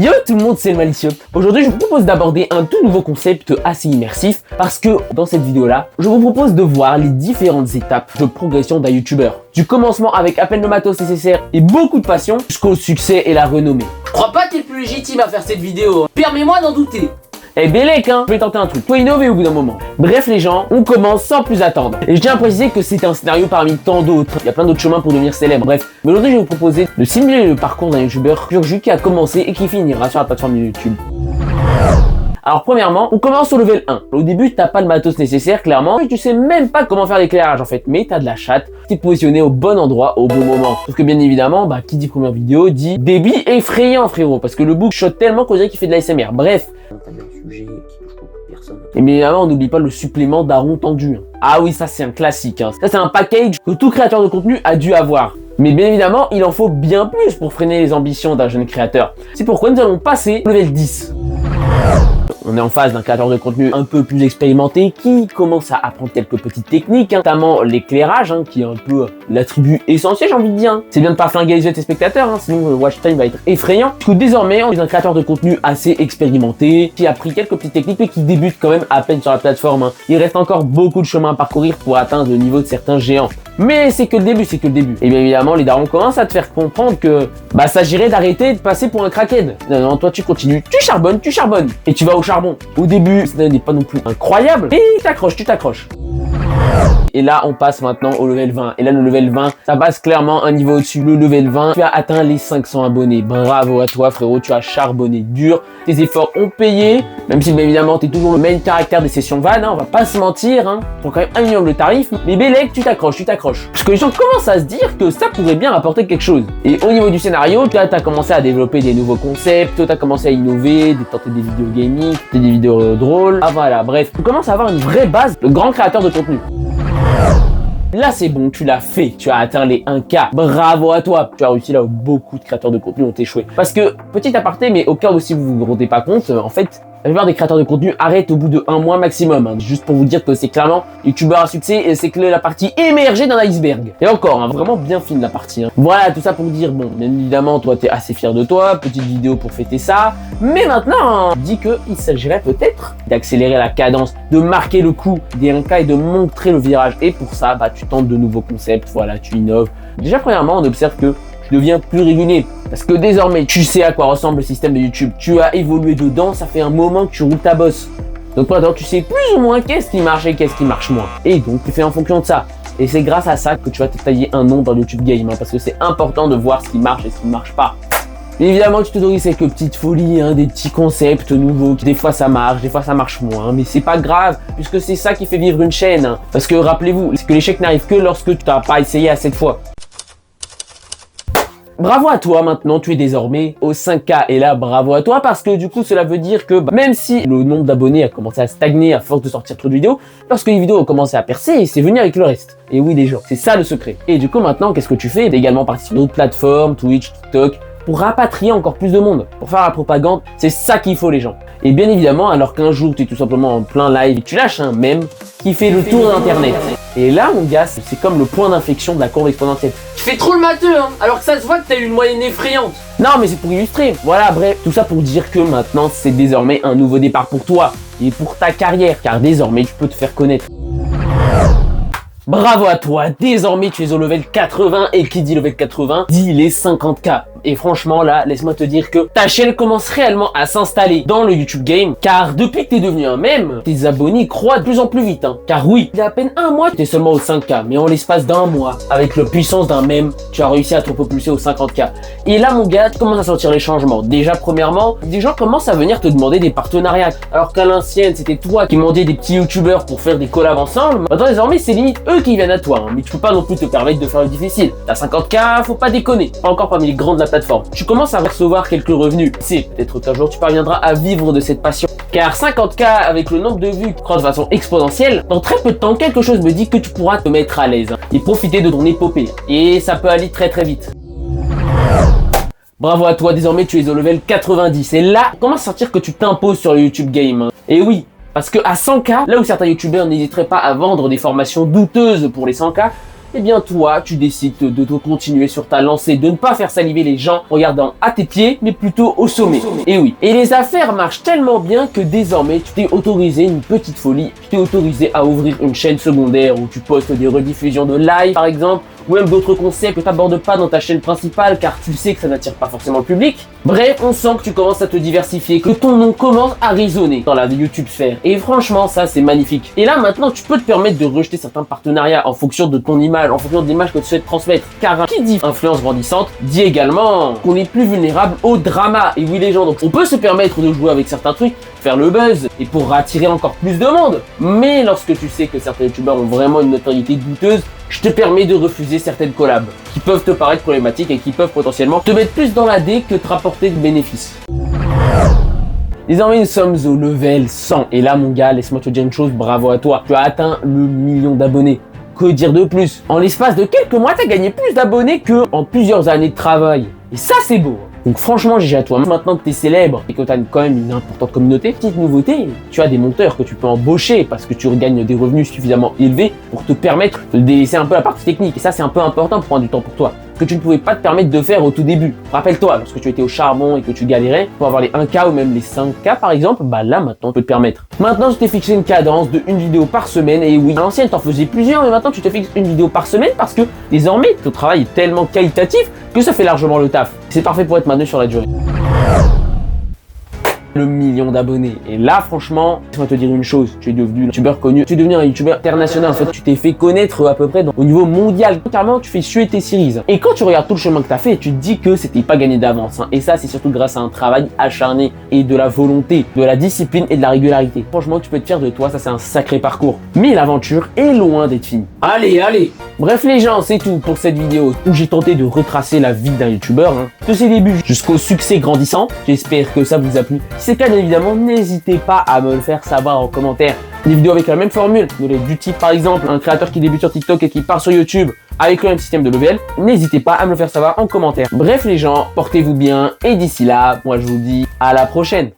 Yo tout le monde, c'est le Malicieux. Aujourd'hui, je vous propose d'aborder un tout nouveau concept assez immersif parce que dans cette vidéo-là, je vous propose de voir les différentes étapes de progression d'un youtubeur. Du commencement avec à peine le matos nécessaire et beaucoup de passion jusqu'au succès et la renommée. Je crois pas que t'es le plus légitime à faire cette vidéo. Permets-moi d'en douter. Eh Bélec, hein, je vais tenter un truc, faut innover au bout d'un moment. Bref les gens, on commence sans plus attendre. Et je tiens à préciser que c'est un scénario parmi tant d'autres. Il y a plein d'autres chemins pour devenir célèbre. Bref, mais aujourd'hui je vais vous proposer de simuler le parcours d'un youtubeur pur jus qui a commencé et qui finira sur la plateforme YouTube. Alors premièrement, on commence au level 1. Au début, t'as pas le matos nécessaire clairement et tu sais même pas comment faire l'éclairage en fait, mais t'as de la chatte, t'es positionné au bon endroit au bon moment. Sauf que bien évidemment, qui dit première vidéo dit débit effrayant frérot, parce que le book shot tellement qu'on dirait qu'il fait de l'ASMR. Bref. Et bien évidemment, on n'oublie pas le supplément d'Aron tendu. Ah oui, ça c'est un classique. Ça c'est un package que tout créateur de contenu a dû avoir. Mais bien évidemment, il en faut bien plus pour freiner les ambitions d'un jeune créateur. C'est pourquoi nous allons passer au level 10. On est en face d'un créateur de contenu un peu plus expérimenté qui commence à apprendre quelques petites techniques, notamment l'éclairage, qui est un peu l'attribut essentiel, j'ai envie de dire. C'est bien de pas flinguer les yeux de tes spectateurs, sinon le watch time va être effrayant. Du coup, désormais, on est un créateur de contenu assez expérimenté, qui a appris quelques petites techniques, mais qui débute quand même à peine sur la plateforme. Il reste encore beaucoup de chemin à parcourir pour atteindre le niveau de certains géants. Mais c'est que le début, c'est que le début. Et bien évidemment, les darons commencent à te faire comprendre que s'agirait d'arrêter de passer pour un crackhead. Non, toi tu continues, tu charbonnes, et tu vas au charbon. Au début, ça n'est pas non plus incroyable, et tu t'accroches. Et là, on passe maintenant au level 20. Et là, le level 20, ça passe clairement un niveau au-dessus. Le level 20, tu as atteint les 500 abonnés. Bravo à toi, frérot, tu as charbonné dur. Tes efforts ont payé. Même si, bien évidemment, tu es toujours le main caractère des sessions vannes, on va pas se mentir. Pour quand même un million de tarifs. Mais Bélec, tu t'accroches. Parce que les gens commencent à se dire que ça pourrait bien apporter quelque chose. Et au niveau du scénario, tu as commencé à développer des nouveaux concepts, tu as commencé à innover, tenter des vidéos gaming, des vidéos drôles. Ah voilà, bref, tu commences à avoir une vraie base de grand créateur de contenu. Là c'est bon, tu l'as fait, tu as atteint les 1K, bravo à toi. Tu as réussi là où beaucoup de créateurs de contenu ont échoué. Parce que, petit aparté, mais au cas où si vous vous rendez pas compte, en fait, la plupart des créateurs de contenu arrêtent au bout de 1 mois maximum. Juste pour vous dire que c'est clairement youtubeur à succès et c'est que la partie émergée d'un iceberg. Et encore, vraiment bien fine la partie. Voilà, tout ça pour dire, bon, bien évidemment, toi t'es assez fier de toi, petite vidéo pour fêter ça. Mais maintenant, dis qu'il s'agirait peut-être d'accélérer la cadence, de marquer le coup des 1K et de montrer le virage. Et pour ça, tu tentes de nouveaux concepts, voilà, tu innoves. Déjà, premièrement, on observe que tu deviens plus régulier. Parce que désormais, tu sais à quoi ressemble le système de YouTube. Tu as évolué dedans, ça fait un moment que tu roules ta bosse. Donc maintenant, tu sais plus ou moins qu'est-ce qui marche et qu'est-ce qui marche moins. Et donc, tu fais en fonction de ça. Et c'est grâce à ça que tu vas te tailler un nom dans le YouTube Game. Parce que c'est important de voir ce qui marche et ce qui ne marche pas. Évidemment, tu te donnes quelques petites folies, des petits concepts nouveaux. Des fois ça marche, des fois ça marche moins. Mais c'est pas grave, puisque c'est ça qui fait vivre une chaîne. Parce que rappelez-vous, c'est que l'échec n'arrive que lorsque tu n'as pas essayé assez de fois. Bravo à toi, maintenant tu es désormais au 5K et là bravo à toi parce que du coup cela veut dire que même si le nombre d'abonnés a commencé à stagner à force de sortir trop de vidéos, lorsque les vidéos ont commencé à percer, c'est venu avec le reste. Et oui les gens, c'est ça le secret. Et du coup maintenant qu'est-ce que tu fais? T'es également parti sur d'autres plateformes, Twitch, TikTok, pour rapatrier encore plus de monde, pour faire la propagande, c'est ça qu'il faut les gens. Et bien évidemment, alors qu'un jour tu es tout simplement en plein live et tu lâches un mème qui fait le tour d'internet. Et là mon gars, c'est comme le point d'inflexion de la courbe exponentielle. Tu fais trop le matheux, alors que ça se voit que t'as eu une moyenne effrayante. Non mais c'est pour illustrer, voilà bref, tout ça pour dire que maintenant c'est désormais un nouveau départ pour toi et pour ta carrière, car désormais tu peux te faire connaître. Bravo à toi, désormais tu es au level 80 et qui dit level 80 dit les 50K. Et franchement là, laisse-moi te dire que ta chaîne commence réellement à s'installer dans le YouTube Game, car depuis que t'es devenu un mème, tes abonnés croient de plus en plus vite. Car oui, il y a à peine un mois, tu es seulement au 5K, mais en l'espace d'un mois, avec la puissance d'un mème, tu as réussi à te propulser au 50K. Et là mon gars, tu commences à sentir les changements. Déjà premièrement, des gens commencent à venir te demander des partenariats, alors qu'à l'ancienne c'était toi qui demandais des petits youtubeurs pour faire des collabs ensemble. Maintenant désormais c'est limite eux qui viennent à toi, mais tu peux pas non plus te permettre de faire le difficile. T'as 50K, faut pas déconner, pas encore parmi les grands de la plateforme. Tu commences à recevoir quelques revenus. C'est peut-être qu'un jour tu parviendras à vivre de cette passion. Car 50K avec le nombre de vues qui croît de façon exponentielle, dans très peu de temps, quelque chose me dit que tu pourras te mettre à l'aise et profiter de ton épopée. Et ça peut aller très très vite. Bravo à toi, désormais tu es au level 90. Et là, commence à sentir que tu t'imposes sur le YouTube Game. Et oui, parce que à 100K, là où certains youtubeurs n'hésiteraient pas à vendre des formations douteuses pour les 100K, eh bien toi, tu décides de te continuer sur ta lancée, de ne pas faire saliver les gens en regardant à tes pieds, mais plutôt au sommet. Et oui. Et les affaires marchent tellement bien que désormais, tu t'es autorisé une petite folie. Tu t'es autorisé à ouvrir une chaîne secondaire où tu postes des rediffusions de live, par exemple, ou même d'autres concepts que tu n'abordes pas dans ta chaîne principale car tu sais que ça n'attire pas forcément le public. Bref, on sent que tu commences à te diversifier, que ton nom commence à résonner dans la YouTube sphère. Et franchement, ça c'est magnifique. Et là maintenant, tu peux te permettre de rejeter certains partenariats en fonction de ton image, en fonction de l'image que tu souhaites transmettre. Car qui dit influence grandissante, dit également qu'on est plus vulnérable au drama. Et oui les gens, donc on peut se permettre de jouer avec certains trucs, faire le buzz et pour attirer encore plus de monde. Mais lorsque tu sais que certains youtubeurs ont vraiment une notoriété douteuse, je te permets de refuser certaines collabs qui peuvent te paraître problématiques et qui peuvent potentiellement te mettre plus dans la D que te rapporter de bénéfices. Désormais, nous sommes au level 100. Et là, mon gars, laisse-moi te dire une chose, bravo à toi. Tu as atteint le 1 000 000 d'abonnés. Que dire de plus? En l'espace de quelques mois, tu as gagné plus d'abonnés que en plusieurs années de travail. Et ça, c'est beau. Donc franchement, GG à toi. Maintenant que tu es célèbre et que tu as quand même une importante communauté, petite nouveauté, tu as des monteurs que tu peux embaucher parce que tu regagnes des revenus suffisamment élevés pour te permettre de délaisser un peu la partie technique. Et ça, c'est un peu important pour prendre du temps pour toi. Que tu ne pouvais pas te permettre de faire au tout début. Rappelle-toi, lorsque tu étais au charbon et que tu galérais, pour avoir les 1K ou même les 5K par exemple, bah là maintenant tu peux te permettre. Maintenant je t'ai fixé une cadence de une vidéo par semaine et oui, à l'ancienne t'en faisais plusieurs mais maintenant tu te fixes une vidéo par semaine parce que désormais ton travail est tellement qualitatif que ça fait largement le taf. C'est parfait pour être maintenu sur la durée. Le 1 000 000 d'abonnés. Et là, franchement, laisse-moi te dire une chose. Tu es devenu un youtubeur connu. Tu es devenu un youtubeur international. En fait, tu t'es fait connaître à peu près au niveau mondial. Carrément, tu fais suer tes series. Et quand tu regardes tout le chemin que tu as fait, tu te dis que c'était pas gagné d'avance. Et ça, c'est surtout grâce à un travail acharné et de la volonté, de la discipline et de la régularité. Franchement, tu peux être fier de toi. Ça, c'est un sacré parcours. Mais l'aventure est loin d'être finie. Allez, allez. Bref les gens, c'est tout pour cette vidéo où j'ai tenté de retracer la vie d'un youtubeur, de ses débuts jusqu'au succès grandissant. J'espère que ça vous a plu. Si c'est le cas, bien évidemment, n'hésitez pas à me le faire savoir en commentaire. Des vidéos avec la même formule, du type par exemple un créateur qui débute sur TikTok et qui part sur YouTube avec le même système de level, n'hésitez pas à me le faire savoir en commentaire. Bref les gens, portez-vous bien et d'ici là, moi je vous dis à la prochaine.